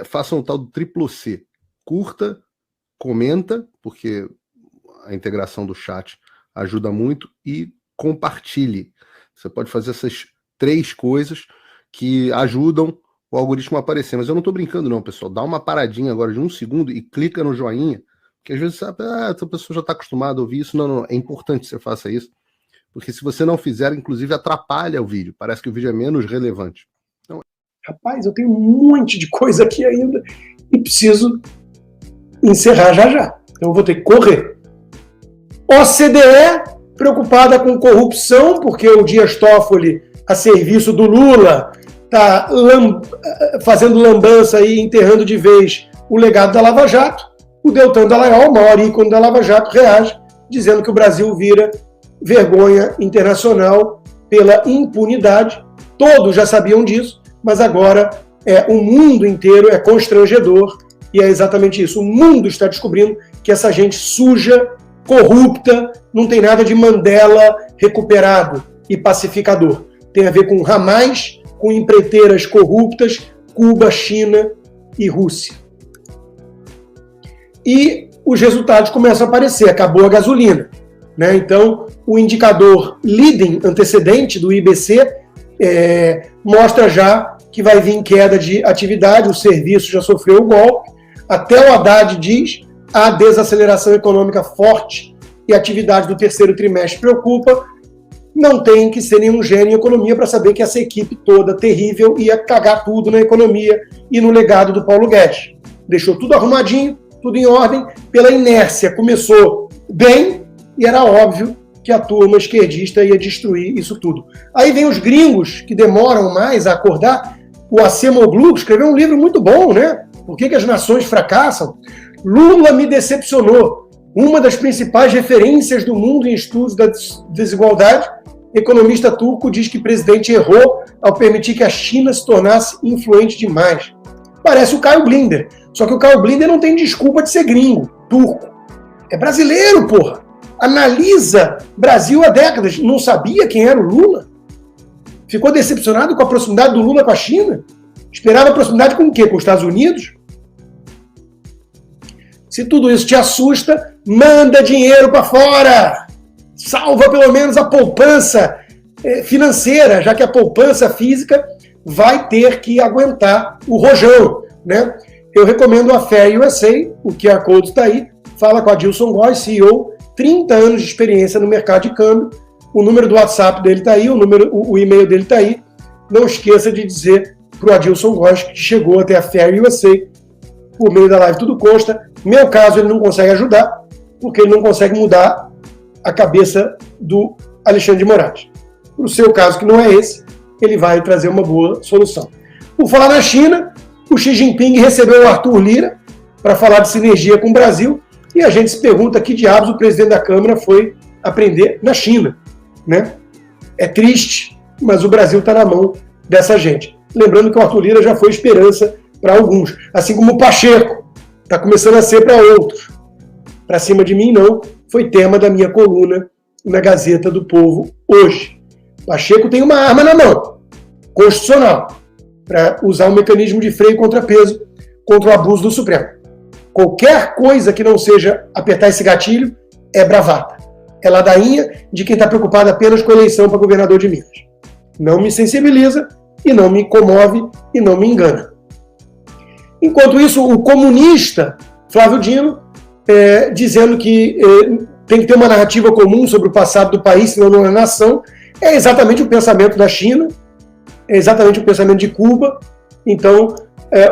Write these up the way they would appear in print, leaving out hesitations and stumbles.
façam o tal do triplo C. Curta, comenta, porque a integração do chat ajuda muito, e compartilhe. Você pode fazer essas 3 coisas que ajudam o algoritmo a aparecer. Mas eu não estou brincando não, pessoal. Dá uma paradinha agora de 1 segundo e clica no joinha, porque às vezes sabe, essa pessoa já está acostumada a ouvir isso. Não, é importante que você faça isso, porque se você não fizer, inclusive atrapalha o vídeo. Parece que o vídeo é menos relevante. Então... Rapaz, eu tenho um monte de coisa aqui ainda e preciso encerrar já. Então eu vou ter que correr. OCDE, preocupada com corrupção, porque o Dias Toffoli, a serviço do Lula, está fazendo lambança e enterrando de vez o legado da Lava Jato. O Deltan Dallagnol, o maior ícone da Lava Jato, reage, dizendo que o Brasil vira vergonha internacional pela impunidade. Todos já sabiam disso, mas agora o mundo inteiro é constrangedor, e é exatamente isso. O mundo está descobrindo que essa gente suja, corrupta, não tem nada de Mandela recuperado e pacificador. Tem a ver com ramais, com empreiteiras corruptas, Cuba, China e Rússia. E os resultados começam a aparecer. Acabou a gasolina, né? Então, o indicador leading, antecedente do IBC, mostra já que vai vir queda de atividade, o serviço já sofreu o golpe. Até o Haddad diz: a desaceleração econômica forte e a atividade do terceiro trimestre preocupa. Não tem que ser nenhum gênio em economia para saber que essa equipe toda terrível ia cagar tudo na economia e no legado do Paulo Guedes. Deixou tudo arrumadinho, tudo em ordem, pela inércia. Começou bem e era óbvio que a turma esquerdista ia destruir isso tudo. Aí vem os gringos, que demoram mais a acordar. O Acemoglu escreveu um livro muito bom, né? Por que as nações fracassam? Lula me decepcionou. Uma das principais referências do mundo em estudos da desigualdade, economista turco diz que o presidente errou ao permitir que a China se tornasse influente demais. Parece o Caio Blinder. Só que o Caio Blinder não tem desculpa de ser gringo, turco. É brasileiro, porra. Analisa Brasil há décadas. Não sabia quem era o Lula? Ficou decepcionado com a proximidade do Lula com a China? Esperava proximidade com o quê? Com os Estados Unidos? Se tudo isso te assusta, manda dinheiro para fora. Salva pelo menos a poupança financeira, já que a poupança física vai ter que aguentar o rojão, né? Eu recomendo a Fair USA, o QR Code está aí, fala com a Adilson Góes, CEO, 30 anos de experiência no mercado de câmbio, o número do WhatsApp dele está aí, o e-mail dele está aí. Não esqueça de dizer para o Adilson Góes que chegou até a Fair USA, por meio da live tudo consta. No meu caso, ele não consegue ajudar, porque ele não consegue mudar a cabeça do Alexandre de Moraes. Para o seu caso, que não é esse, ele vai trazer uma boa solução. Por falar na China, o Xi Jinping recebeu o Arthur Lira para falar de sinergia com o Brasil, e a gente se pergunta que diabos o presidente da Câmara foi aprender na China, né? É triste, mas o Brasil está na mão dessa gente. Lembrando que o Arthur Lira já foi esperança para alguns, assim como o Pacheco está começando a ser para outros. Para cima de mim, não. Foi tema da minha coluna na Gazeta do Povo hoje. Pacheco tem uma arma na mão, constitucional, para usar um mecanismo de freio e contrapeso contra o abuso do Supremo. Qualquer coisa que não seja apertar esse gatilho é bravata. É ladainha de quem está preocupado apenas com a eleição para governador de Minas. Não me sensibiliza e não me comove e não me engana. Enquanto isso, o comunista Flávio Dino, dizendo que tem que ter uma narrativa comum sobre o passado do país, senão não é nação, é exatamente o pensamento da China, é exatamente o pensamento de Cuba. Então,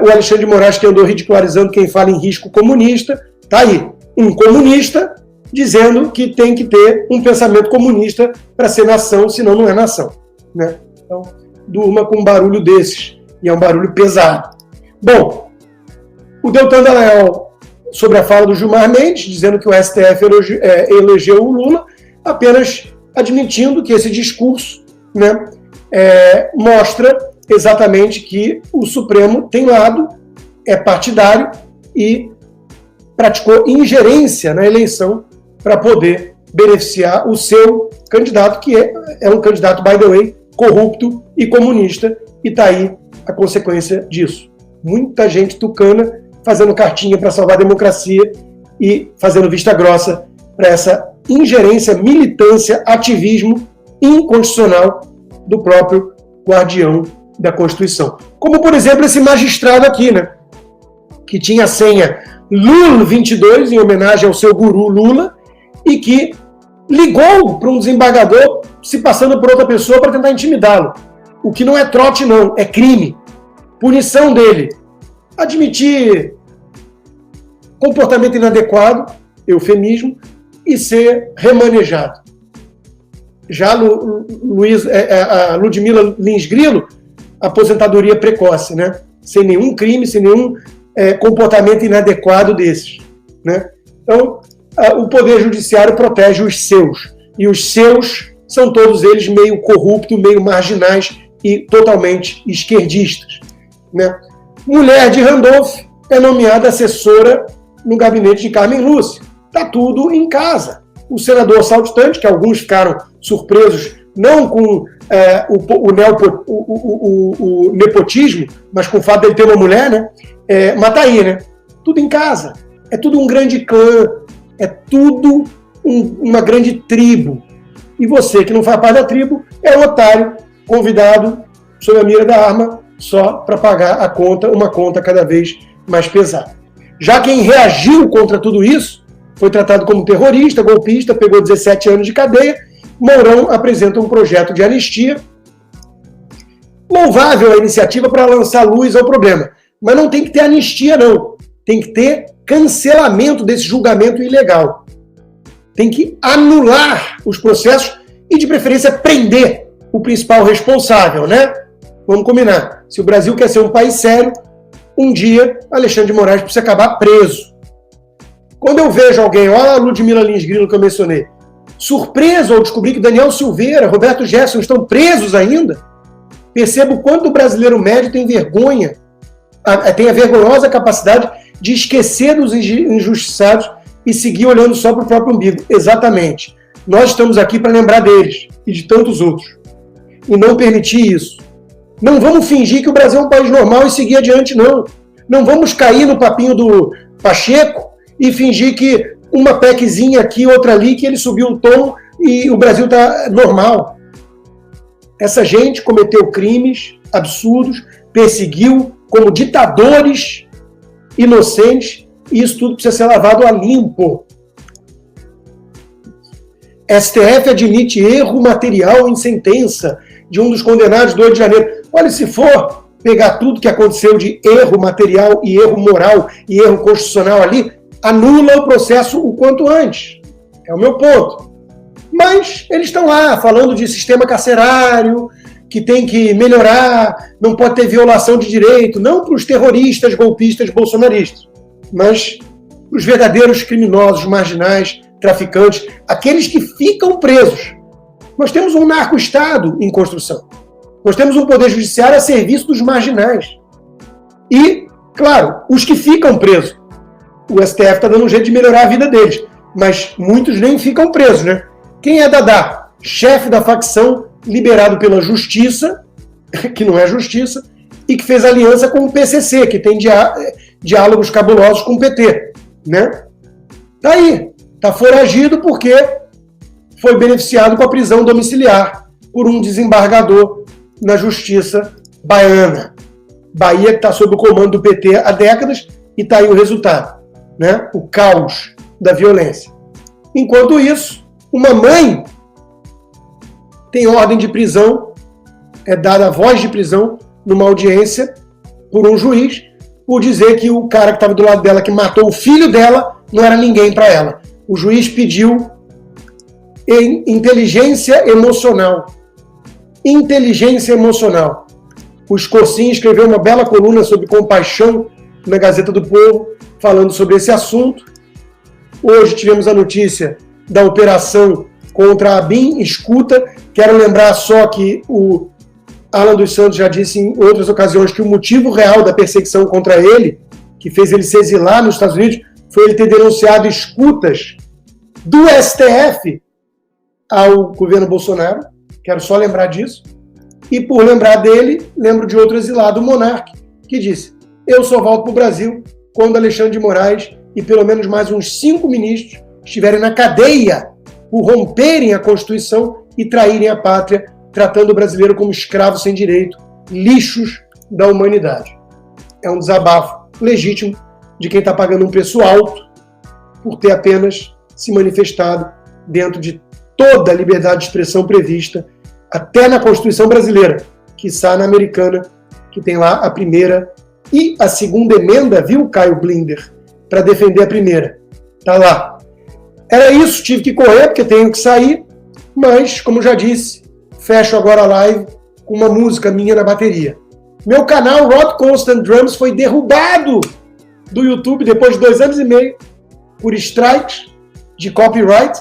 o Alexandre de Moraes, que andou ridicularizando quem fala em risco comunista, está aí, um comunista dizendo que tem que ter um pensamento comunista para ser nação, senão não é nação, né? Então, durma com um barulho desses, e é um barulho pesado. Bom, o Deltan Dallagnol, sobre a fala do Gilmar Mendes, dizendo que o STF elegeu o Lula, apenas admitindo que esse discurso, né, mostra exatamente que o Supremo tem lado, é partidário e praticou ingerência na eleição para poder beneficiar o seu candidato, que é um candidato, by the way, corrupto e comunista, e está aí a consequência disso. Muita gente tucana fazendo cartinha para salvar a democracia e fazendo vista grossa para essa ingerência, militância, ativismo inconstitucional do próprio guardião da Constituição. Como, por exemplo, esse magistrado aqui, né? Que tinha a senha Lula22, em homenagem ao seu guru Lula, e que ligou para um desembargador se passando por outra pessoa para tentar intimidá-lo. O que não é trote, não, é crime. Punição dele: admitir comportamento inadequado, eufemismo, e ser remanejado. Já a Ludmila Lins Grilo, aposentadoria precoce, né? Sem nenhum crime, sem nenhum comportamento inadequado desses, né? Então, o Poder Judiciário protege os seus, e os seus são todos eles meio corruptos, meio marginais e totalmente esquerdistas, né? Mulher de Randolph é nomeada assessora no gabinete de Carmen Lúcia. Está tudo em casa. O senador saltitante, que alguns ficaram surpresos, não com o nepotismo, mas com o fato de ele ter uma mulher, né? Mas tá aí, né? Tudo em casa. É tudo um grande clã, é tudo uma grande tribo. E você, que não faz parte da tribo, é um otário convidado sob a mira da arma só para pagar a conta, uma conta cada vez mais pesada. Já quem reagiu contra tudo isso foi tratado como terrorista, golpista, pegou 17 anos de cadeia. Mourão apresenta um projeto de anistia. Louvável a iniciativa para lançar luz ao problema. Mas não tem que ter anistia, não. Tem que ter cancelamento desse julgamento ilegal. Tem que anular os processos e, de preferência, prender o principal responsável, né? Vamos combinar. Se o Brasil quer ser um país sério, um dia Alexandre de Moraes precisa acabar preso. Quando eu vejo alguém, olha a Ludmila Lins Grilo que eu mencionei, surpreso ao descobrir que Daniel Silveira, Roberto Jefferson estão presos ainda, percebo o quanto o brasileiro médio tem vergonha, tem a vergonhosa capacidade de esquecer dos injustiçados e seguir olhando só para o próprio umbigo. Exatamente. Nós estamos aqui para lembrar deles e de tantos outros. E não permitir isso. Não vamos fingir que o Brasil é um país normal e seguir adiante, não. Não vamos cair no papinho do Pacheco e fingir que uma PECzinha aqui, outra ali, que ele subiu um tom e o Brasil está normal. Essa gente cometeu crimes absurdos, perseguiu como ditadores inocentes, e isso tudo precisa ser lavado a limpo. STF admite erro material em sentença de um dos condenados do 8 de janeiro. Olha, se for pegar tudo que aconteceu de erro material e erro moral e erro constitucional ali, anula o processo o quanto antes. É o meu ponto. Mas eles estão lá falando de sistema carcerário, que tem que melhorar, não pode ter violação de direito, não para os terroristas, golpistas, bolsonaristas, mas para os verdadeiros criminosos, marginais, traficantes, aqueles que ficam presos. Nós temos um narco-estado em construção. Nós temos um poder judiciário a serviço dos marginais. E, claro, os que ficam presos. O STF está dando um jeito de melhorar a vida deles, mas muitos nem ficam presos, né? Quem é Dadá? Chefe da facção, liberado pela justiça, que não é justiça, e que fez aliança com o PCC, que tem diálogos cabulosos com o PT, né? Tá aí, tá foragido porque foi beneficiado com a prisão domiciliar por um desembargador na justiça baiana. Bahia que está sob o comando do PT há décadas e tá aí o resultado, né? O caos da violência. Enquanto isso, uma mãe tem ordem de prisão, é dada a voz de prisão numa audiência por um juiz, por dizer que o cara que estava do lado dela, que matou o filho dela, não era ninguém para ela. O juiz pediu inteligência emocional. Inteligência emocional. O Escorcinho escreveu uma bela coluna sobre compaixão na Gazeta do Povo, falando sobre esse assunto. Hoje tivemos a notícia da operação contra a BIM Escuta. Quero lembrar só que o Alan dos Santos já disse em outras ocasiões que o motivo real da perseguição contra ele, que fez ele se exilar nos Estados Unidos, foi ele ter denunciado escutas do STF ao governo Bolsonaro. Quero só lembrar disso. E por lembrar dele, lembro de outro exilado, o Monark, que disse: eu só volto para o Brasil quando Alexandre de Moraes e pelo menos mais uns 5 ministros estiverem na cadeia por romperem a Constituição e traírem a pátria, tratando o brasileiro como escravo sem direito, lixos da humanidade. É um desabafo legítimo de quem está pagando um preço alto por ter apenas se manifestado dentro de toda a liberdade de expressão prevista, até na Constituição brasileira, quiçá na americana, que tem lá a primeira e a segunda emenda, viu, Caio Blinder, para defender a primeira. Tá lá. Era isso, tive que correr porque tenho que sair, mas, como já disse, fecho agora a live com uma música minha na bateria. Meu canal Rod Constant Drums foi derrubado do YouTube depois de 2 anos e meio por strikes de copyright.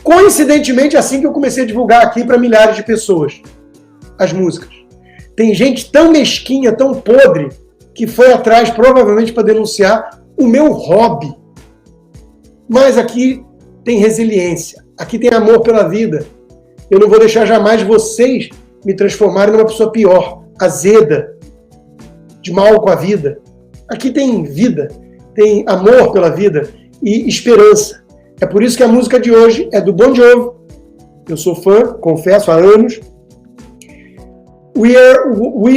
Coincidentemente, assim que eu comecei a divulgar aqui para milhares de pessoas as músicas. Tem gente tão mesquinha, tão podre, que foi atrás provavelmente para denunciar o meu hobby. Mas aqui tem resiliência, aqui tem amor pela vida. Eu não vou deixar jamais vocês me transformarem numa pessoa pior, azeda, de mal com a vida. Aqui tem vida, tem amor pela vida e esperança. É por isso que a música de hoje é do Bon Jovi. Eu sou fã, confesso, há anos. We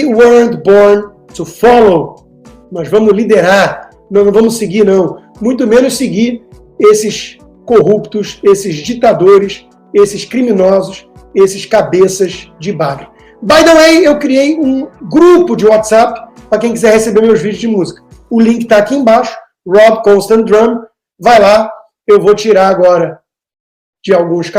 weren't born to follow. Nós vamos liderar, nós não vamos seguir, não. Muito menos seguir esses corruptos, esses ditadores, esses criminosos, esses cabeças de bagre. By the way, eu criei um grupo de WhatsApp para quem quiser receber meus vídeos de música. O link está aqui embaixo, Rod Constant Drum. Vai lá, eu vou tirar agora de alguns canais.